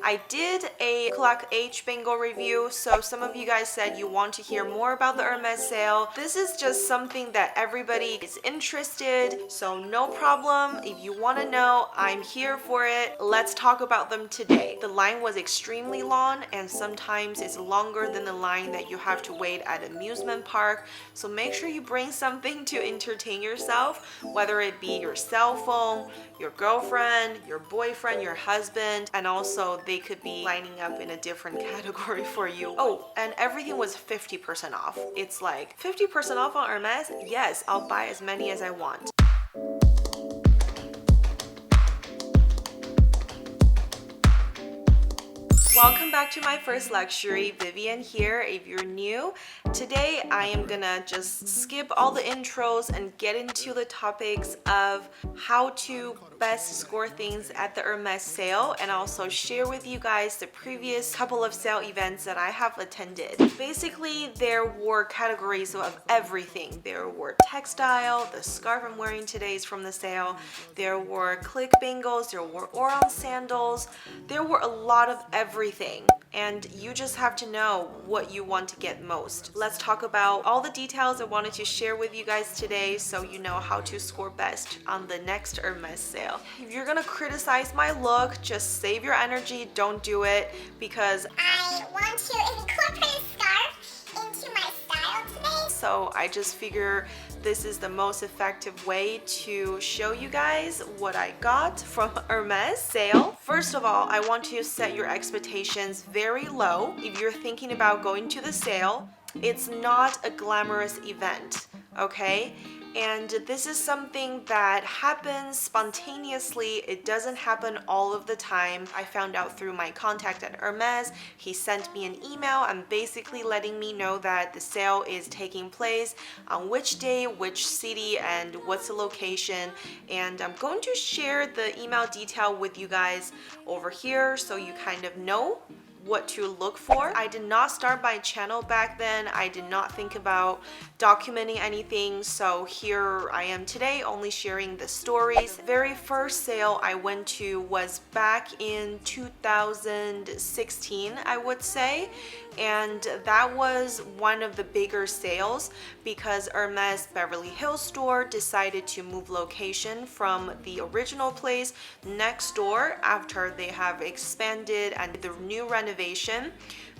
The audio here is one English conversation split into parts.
I did a Clock H bangle review, so some of you guys said you want to hear more about the Hermes sale. This is just something that everybody is interested, so no problem. If you want to know, I'm here for it. Let's talk about them today. The line was extremely long, and sometimes it's longer than the line that you have to wait at amusement park. So make sure you bring something to entertain yourself, whether it be your cell phone, your girlfriend, your boyfriend, your husband, and also they could be lining up in a different category for you. Oh, and everything was 50% off. It's like 50% off on Hermes? Yes, I'll buy as many as I want. Welcome back to my first luxury. Vivian here. If you're new, today I am gonna just skip all the intros and get into the topics of how to best score things at the Hermes sale, and also share with you guys the previous couple of sale events that I have attended. Basically, there were categories of everything. There were textile, the scarf I'm wearing today is from the sale. There were click bangles, there were loooong sandals. There were a lot of everything, and you just have to know what you want to get most. Let's talk about all the details I wanted to share with you guys today so you know how to score best on the next Hermes sale. If you're gonna criticize my look, just save your energy, don't do it, because I want to incorporate a scarf into my style today. So I just figure this is the most effective way to show you guys what I got from Hermes sale. First of all, I want to set your expectations very low. If you're thinking about going to the sale, it's not a glamorous event, okay? And this is something that happens spontaneously. It doesn't happen all of the time. I found out through my contact at Hermes. He sent me an email and basically letting me know that the sale is taking place on which day, which city, and what's the location. And I'm going to share the email detail with you guys over here so you kind of know what to look for. I did not start my channel back then. I did not think about documenting anything, so here I am today only sharing the stories. The very first sale I went to was back in 2016, I would say, and that was one of the bigger sales because Hermes Beverly Hills store decided to move location from the original place next door after they have expanded and the new renovation.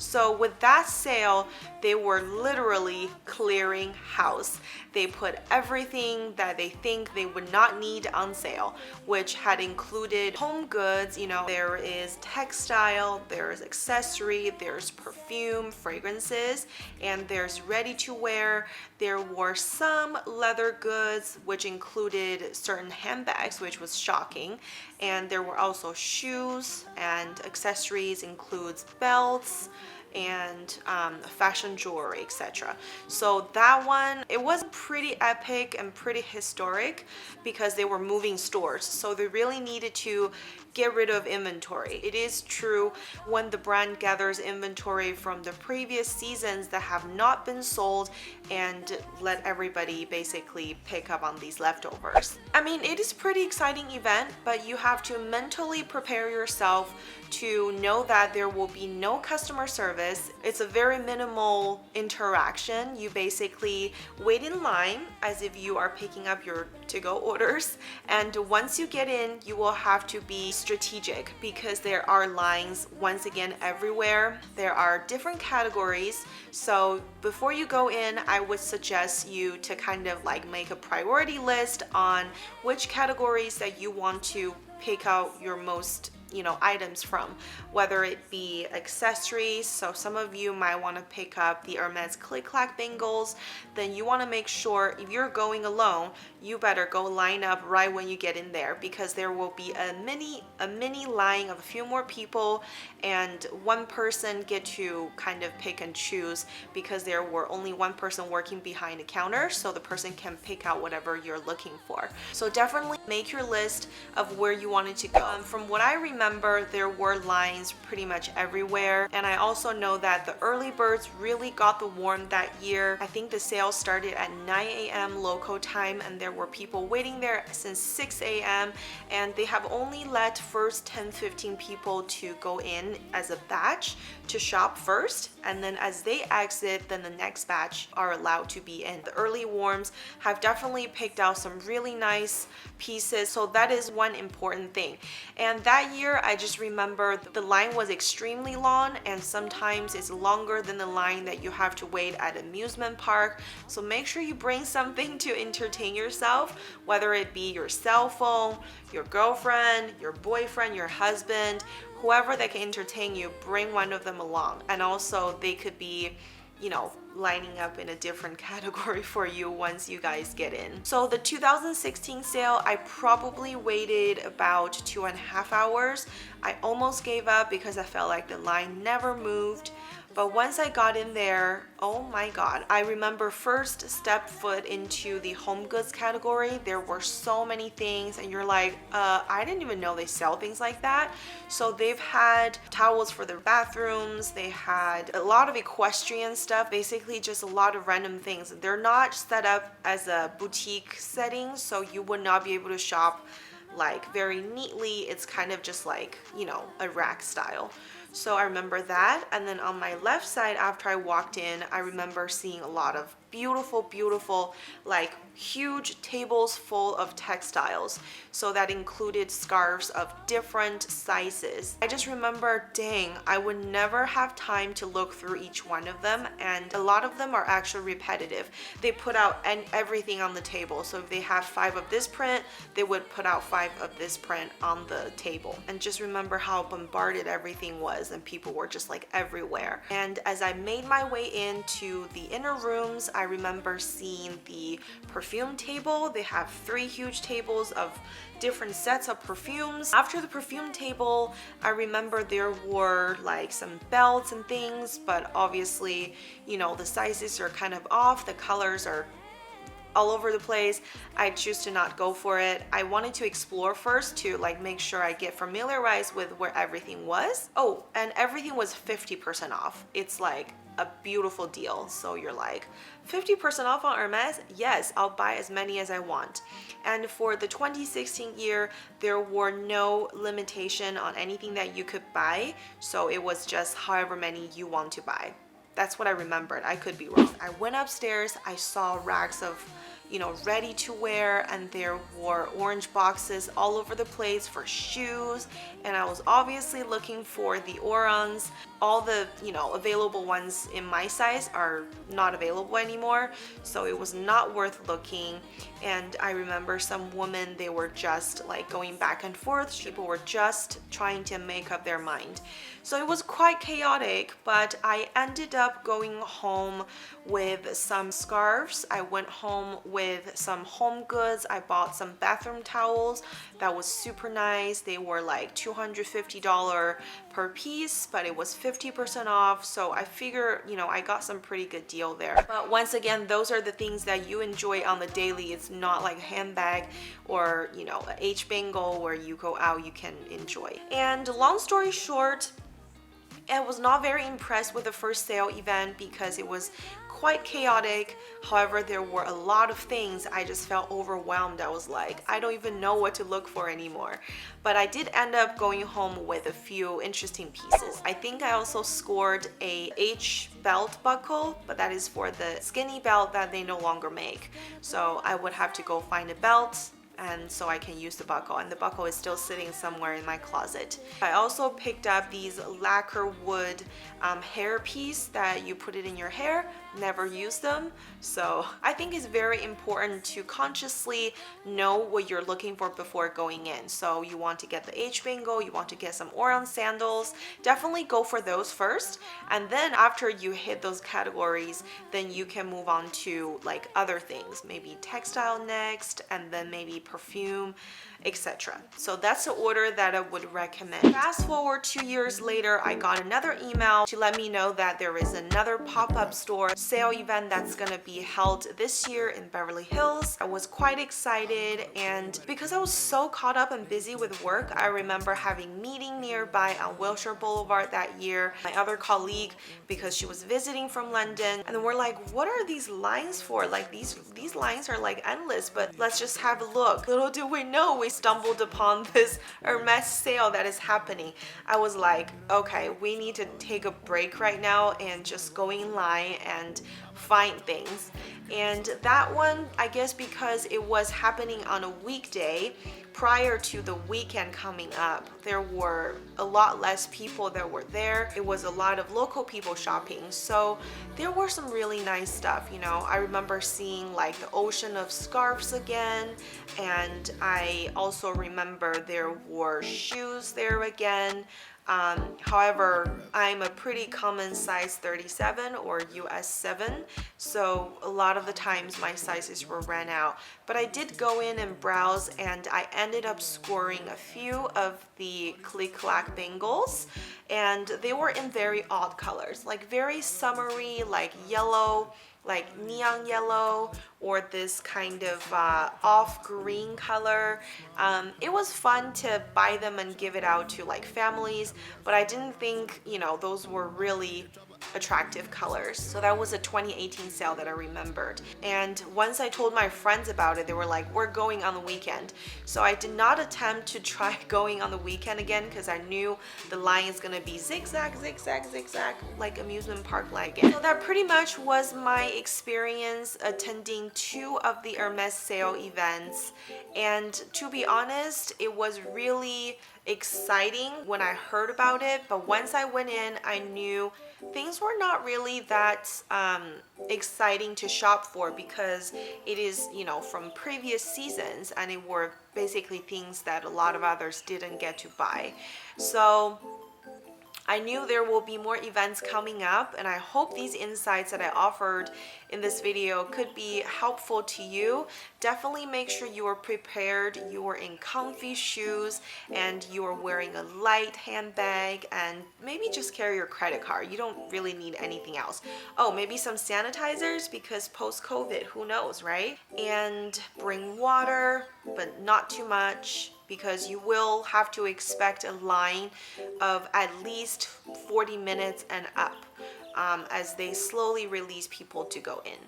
So with that sale, they were literally clearing house. They put everything that they think they would not need on sale, which had included home goods. You know, there is textile, there's accessory, there's perfume, fragrances, and there's ready to wear. There were some leather goods, which included certain handbags, which was shocking. And there were also shoes and accessories, includes belts and fashion jewelry, etc. So that one, it was pretty epic and pretty historic because they were moving stores, so they really needed to get rid of inventory. It is true, when the brand gathers inventory from the previous seasons that have not been sold and let everybody basically pick up on these leftovers. I mean, it is pretty exciting event, but you have to mentally prepare yourself to know that there will be no customer service. It's a very minimal interaction. You basically wait in line as if you are picking up your to-go orders, and once you get in, you will have to be strategic because there are lines once again everywhere. There are different categories, so before you go in, I would suggest you to kind of like make a priority list on which categories that you want to pick out your most items from, whether it be accessories. So some of you might want to pick up the Hermes click clack bangles. Then you want to make sure if you're going alone, you better go line up right when you get in there, because there will be a mini line of a few more people, and one person get to kind of pick and choose because there were only one person working behind the counter, so the person can pick out whatever you're looking for. So definitely make your list of where you wanted to go. From what I remember, remember there were lines pretty much everywhere, and I also know that the early birds really got the warm that year. I think the sale started at 9 a.m. local time, and there were people waiting there since 6 a.m. and they have only let first 10-15 people to go in as a batch to shop first, and then as they exit, then the next batch are allowed to be in. The early warms have definitely picked out some really nice pieces, so that is one important thing. And that year I just remember the line was extremely long, and sometimes it's longer than the line that you have to wait at amusement park. So make sure you bring something to entertain yourself, whether it be your cell phone, your girlfriend, your boyfriend, your husband, whoever that can entertain you, bring one of them along. And also they could be, you know, lining up in a different category for you once you guys get in. So the 2016 sale, I probably waited about 2.5 hours. I almost gave up because I felt like the line never moved. But once I got in there, oh my god, I remember first step foot into the home goods category, there were so many things and you're like, I didn't even know they sell things like that. So they've had towels for their bathrooms, they had a lot of equestrian stuff, basically just a lot of random things. They're not set up as a boutique setting, so you would not be able to shop like very neatly. It's kind of just like, you know, a rack style. So I remember that. And then on my left side, after I walked in, I remember seeing a lot of beautiful, like huge tables full of textiles. So that included scarves of different sizes. I just remember, dang, I would never have time to look through each one of them, and a lot of them are actually repetitive. They put out everything on the table. So if they have 5 of this print, they would put out 5 of this print on the table. And just remember how bombarded everything was, and people were just like everywhere. And as I made my way into the inner rooms, I remember seeing the perfume table. They have 3 huge tables of different sets of perfumes. After the perfume table, I remember there were like some belts and things, but obviously, you know, the sizes are kind of off, the colors are all over the place. I choose to not go for it. I wanted to explore first to like make sure I get familiarized with where everything was. Oh, and everything was 50% off. It's like a beautiful deal. So you're like, 50% off on Hermes? Yes, I'll buy as many as I want. And for the 2016 year, there were no limitation on anything that you could buy. So it was just however many you want to buy. That's what I remembered. I could be wrong. I went upstairs, I saw racks of, you know, ready to wear, and there were orange boxes all over the place for shoes, and I was obviously looking for the loooongs. All the, you know, available ones in my size are not available anymore, so it was not worth looking. And I remember some women, they were just like going back and forth. People were just trying to make up their mind. So it was quite chaotic, but I ended up going home with some scarves. I went home with some home goods. I bought some bathroom towels that was super nice. They were like $250 per piece, but it was 50% off. So I figure, you know, I got some pretty good deal there. But once again, those are the things that you enjoy on the daily. It's not like a handbag or, you know, a H bingo where you go out, you can enjoy. And long story short, I was not very impressed with the first sale event because it was quite chaotic. However, there were a lot of things. I just felt overwhelmed. I was like, I don't even know what to look for anymore. But I did end up going home with a few interesting pieces. I think I also scored a H belt buckle, but that is for the skinny belt that they no longer make. So I would have to go find a belt, and so I can use the buckle, and the buckle is still sitting somewhere in my closet. I also picked up these lacquer wood hair piece that you put it in your hair. Never used them, so I think it's very important to consciously know what you're looking for before going in. So you want to get the H bingo, you want to get some loooong sandals, definitely go for those first, and then after you hit those categories, then you can move on to like other things, maybe textile next, and then maybe perfume, etc. So that's the order that I would recommend. Fast forward 2 years later, I got another email to let me know that there is another pop-up store sale event that's gonna be held this year in Beverly Hills. I was quite excited, and because I was so caught up and busy with work, I remember having meeting nearby on Wilshire Boulevard that year. My other colleague, because she was visiting from London, and then we're like, what are these lines for? Like these lines are like endless, but let's just have a look. Little do we know, we stumbled upon this Hermes sale that is happening. I was like, okay, we need to take a break right now and just go in line and find things. And that one, I guess because it was happening on a weekday prior to the weekend coming up, there were a lot less people that were there. It was a lot of local people shopping, so there were some really nice stuff. You know, I remember seeing like the ocean of scarves again, and I also remember there were shoes there again. However, I'm a pretty common size 37 or US 7, so a lot of the times my sizes were ran out. But I did go in and browse, and I ended up scoring a few of the click-clack bangles, and they were in very odd colors, like very summery, like yellow, like neon yellow, or this kind of off green color. It was fun to buy them and give it out to like families, but I didn't think, you know, those were really attractive colors. So that was a 2018 sale that I remembered. And once I told my friends about it, they were like, we're going on the weekend. So I did not attempt to try going on the weekend again, because I knew the line is gonna be zigzag, zigzag, zigzag, like amusement park line again. So that pretty much was my experience attending 2 of the Hermes sale events. And to be honest, it was really exciting when I heard about it, but once I went in, I knew things were not really that exciting to shop for, because it is, you know, from previous seasons, and it were basically things that a lot of others didn't get to buy. So I knew there will be more events coming up, and I hope these insights that I offered in this video could be helpful to you. Definitely make sure you are prepared, you are in comfy shoes, and you are wearing a light handbag, and maybe just carry your credit card. You don't really need anything else. Oh, maybe some sanitizers, because post-COVID, who knows, right? And bring water, but not too much, because you will have to expect a line of at least 40 minutes and up as they slowly release people to go in.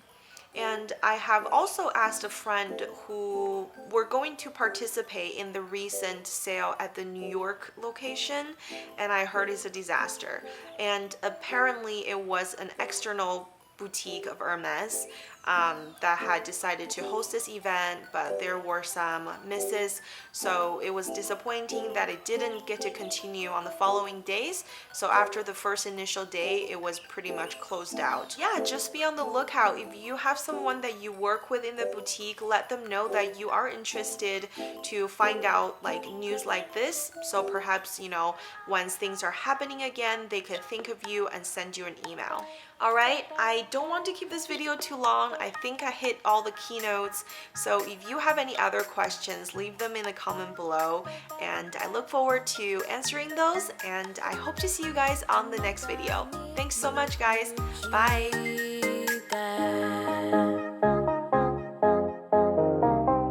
And I have also asked a friend who were going to participate in the recent sale at the New York location, and I heard it's a disaster. And apparently it was an external boutique of Hermes that had decided to host this event, but there were some misses, so it was disappointing that it didn't get to continue on the following days. So after the first initial day, it was pretty much closed out. Yeah, just be on the lookout. If you have someone that you work with in the boutique, let them know that you are interested to find out like news like this, so perhaps, you know, once things are happening again, they could think of you and send you an email. Alright, I don't want to keep this video too long. I think I hit all the keynotes. So if you have any other questions, leave them in the comment below, and I look forward to answering those, and I hope to see you guys on the next video. Thanks so much, guys. Bye.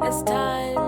It's time.